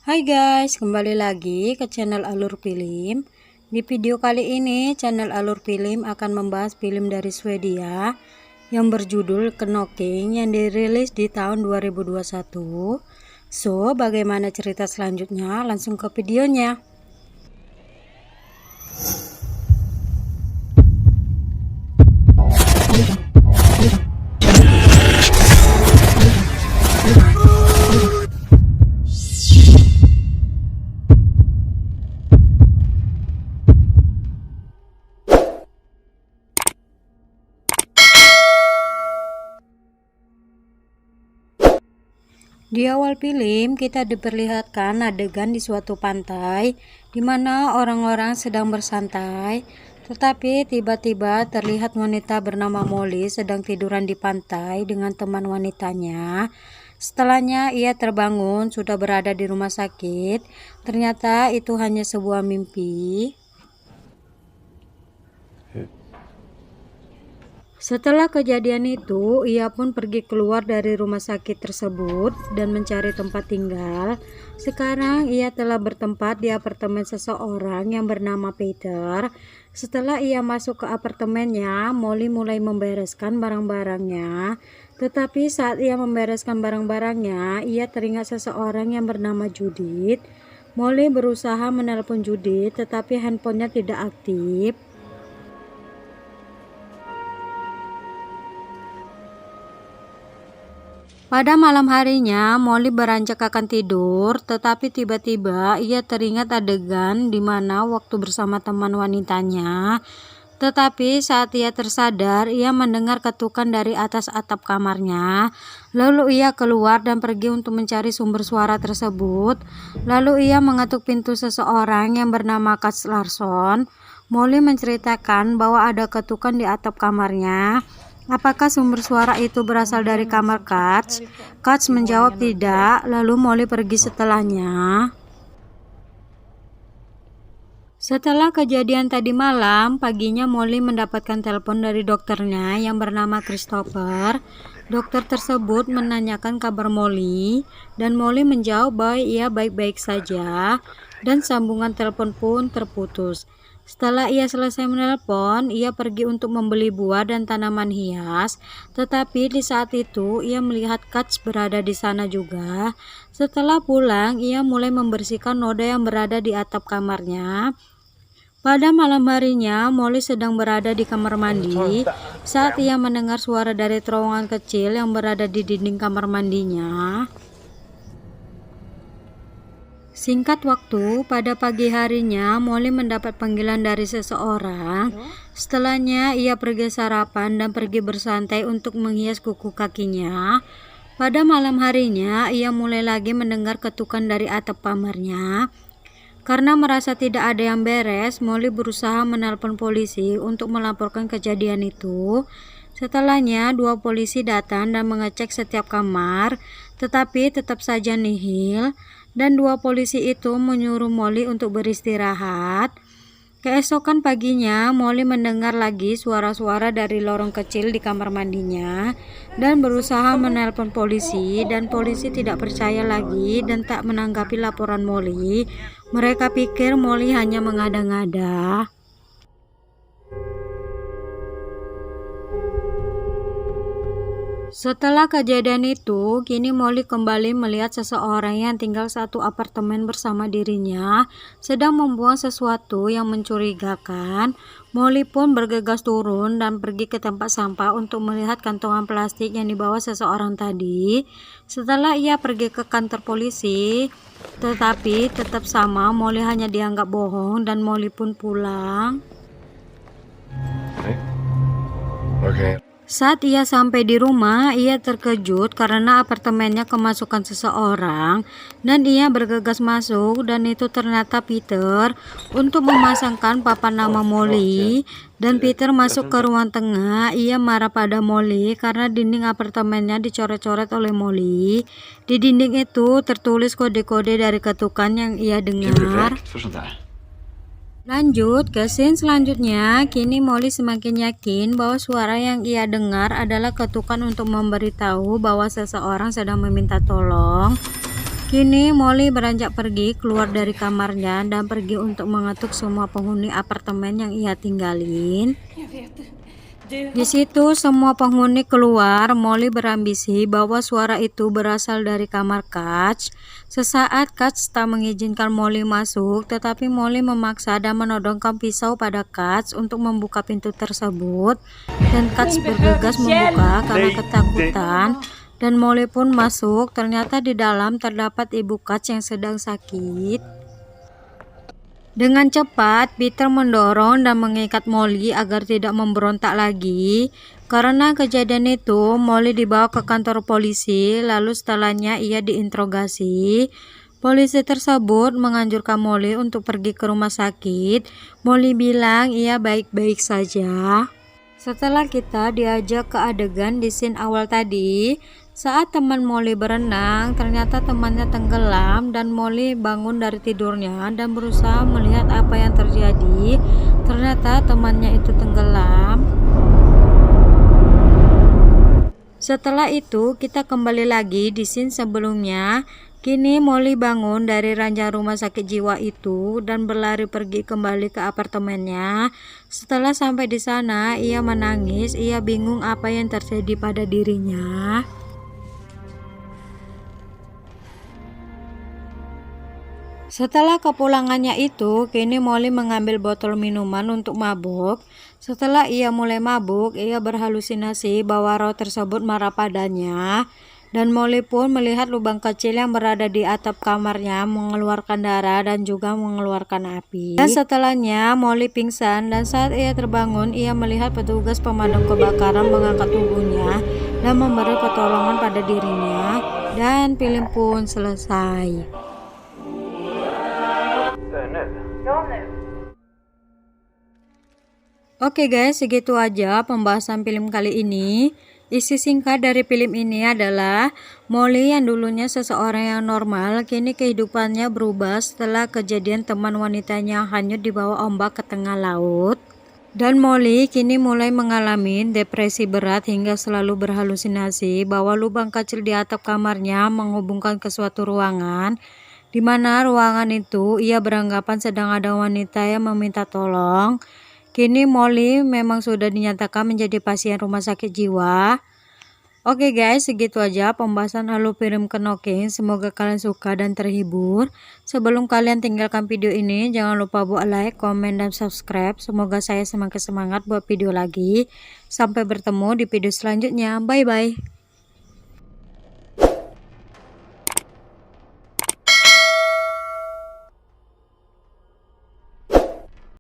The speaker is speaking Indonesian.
Hai guys, kembali lagi ke channel Alur Film. Di video kali ini, channel Alur Film akan membahas film dari Swedia yang berjudul Knocking yang dirilis di tahun 2021. So, bagaimana cerita selanjutnya? Langsung ke videonya. Di awal film, kita diperlihatkan adegan di suatu pantai di mana orang-orang sedang bersantai, tetapi tiba-tiba terlihat wanita bernama Molly sedang tiduran di pantai dengan teman wanitanya. Setelahnya ia terbangun, sudah berada di rumah sakit. Ternyata itu hanya sebuah mimpi. Setelah kejadian itu, ia pun pergi keluar dari rumah sakit tersebut dan mencari tempat tinggal. Sekarang ia telah bertempat di apartemen seseorang yang bernama Peter. Setelah ia masuk ke apartemennya, Molly mulai membereskan barang-barangnya. Tetapi saat ia membereskan barang-barangnya, ia teringat seseorang yang bernama Judith. Molly berusaha menelpon Judith, tetapi handphonenya tidak aktif. Pada malam harinya, Molly beranjak akan tidur, tetapi tiba-tiba ia teringat adegan di mana waktu bersama teman wanitanya. Tetapi saat ia tersadar, ia mendengar ketukan dari atas atap kamarnya. Lalu ia keluar dan pergi untuk mencari sumber suara tersebut. Lalu ia mengetuk pintu seseorang yang bernama Katz Larson. Molly menceritakan bahwa ada ketukan di atap kamarnya. Apakah sumber suara itu berasal dari kamar Katz? Katz menjawab tidak, lalu Molly pergi setelahnya. Setelah kejadian tadi malam, paginya Molly mendapatkan telepon dari dokternya yang bernama Christopher. Dokter tersebut menanyakan kabar Molly, dan Molly menjawab bahwa ia baik-baik saja, dan sambungan telepon pun terputus. Setelah ia selesai menelpon, ia pergi untuk membeli buah dan tanaman hias, tetapi di saat itu ia melihat Katz berada di sana juga. Setelah pulang, ia mulai membersihkan noda yang berada di atap kamarnya. Pada malam harinya, Molly sedang berada di kamar mandi saat ia mendengar suara dari terowongan kecil yang berada di dinding kamar mandinya. Singkat waktu, pada pagi harinya, Molly mendapat panggilan dari seseorang. Setelahnya, ia pergi sarapan dan pergi bersantai untuk menghias kuku kakinya. Pada malam harinya, ia mulai lagi mendengar ketukan dari atap kamarnya. Karena merasa tidak ada yang beres, Molly berusaha menelpon polisi untuk melaporkan kejadian itu. Setelahnya, 2 polisi datang dan mengecek setiap kamar, tetapi tetap saja nihil. Dan 2 polisi itu menyuruh Molly untuk beristirahat. Keesokan paginya, Molly mendengar lagi suara-suara dari lorong kecil di kamar mandinya dan berusaha menelpon polisi, dan polisi tidak percaya lagi dan tak menanggapi laporan Molly. Mereka pikir Molly hanya mengada-ngada. Setelah kejadian itu, kini Molly kembali melihat seseorang yang tinggal satu apartemen bersama dirinya sedang membuang sesuatu yang mencurigakan. Molly pun bergegas turun dan pergi ke tempat sampah untuk melihat kantongan plastik yang dibawa seseorang tadi. Setelah ia pergi ke kantor polisi, tetapi tetap sama, Molly hanya dianggap bohong dan Molly pun pulang. Okay. Saat ia sampai di rumah, ia terkejut karena apartemennya kemasukan seseorang dan ia bergegas masuk, dan itu ternyata Peter untuk memasangkan papan nama Molly. Dan Peter masuk ke ruang tengah. Ia marah pada Molly karena dinding apartemennya dicoret-coret oleh Molly. Di dinding itu tertulis kode-kode dari ketukan yang ia dengar. Lanjut ke scene selanjutnya. Kini Molly semakin yakin bahwa suara yang ia dengar adalah ketukan untuk memberitahu bahwa seseorang sedang meminta tolong. Kini Molly beranjak pergi keluar dari kamarnya dan pergi untuk mengetuk semua penghuni apartemen yang ia tinggalin. Di situ semua penghuni keluar. Molly berambisi bahwa suara itu berasal dari kamar Katz. Sesaat Katz tak mengizinkan Molly masuk, tetapi Molly memaksa dan menodongkan pisau pada Katz untuk membuka pintu tersebut, dan Katz bergegas membuka karena ketakutan. Dan Molly pun masuk. Ternyata di dalam terdapat ibu Katz yang sedang sakit. Dengan cepat, Peter mendorong dan mengikat Molly agar tidak memberontak lagi. Karena kejadian itu, Molly dibawa ke kantor polisi, lalu setelahnya ia diinterogasi. Polisi tersebut menganjurkan Molly untuk pergi ke rumah sakit. Molly bilang ia baik-baik saja. Setelah kita diajak ke adegan di scene awal tadi, saat teman Molly berenang, ternyata temannya tenggelam dan Molly bangun dari tidurnya dan berusaha melihat apa yang terjadi. Ternyata temannya itu tenggelam. Setelah itu, kita kembali lagi di scene sebelumnya. Kini Molly bangun dari ranjang rumah sakit jiwa itu dan berlari pergi kembali ke apartemennya. Setelah sampai di sana, ia menangis. Ia bingung apa yang terjadi pada dirinya. Setelah kepulangannya itu, kini Molly mengambil botol minuman untuk mabuk. Setelah ia mulai mabuk, ia berhalusinasi bahwa roh tersebut marah padanya. Dan Molly pun melihat lubang kecil yang berada di atap kamarnya mengeluarkan darah dan juga mengeluarkan api. Dan setelahnya Molly pingsan, dan saat ia terbangun, ia melihat petugas pemadam kebakaran mengangkat tubuhnya dan memberi pertolongan pada dirinya. Dan film pun selesai. Oke guys, segitu aja pembahasan film kali ini. Isi singkat dari film ini adalah Molly yang dulunya seseorang yang normal, kini kehidupannya berubah setelah kejadian teman wanitanya hanyut di bawah ombak ke tengah laut. Dan Molly kini mulai mengalami depresi berat hingga selalu berhalusinasi bahwa lubang kecil di atap kamarnya menghubungkan ke suatu ruangan, di mana ruangan itu ia beranggapan sedang ada wanita yang meminta tolong. Kini Molly memang sudah dinyatakan menjadi pasien rumah sakit jiwa. Oke guys, segitu aja pembahasan alur film Knocking. Semoga kalian suka dan terhibur. Sebelum kalian tinggalkan video ini, jangan lupa buat like, komen, dan subscribe. Semoga saya semakin semangat buat video lagi. Sampai bertemu di video selanjutnya. Bye-bye.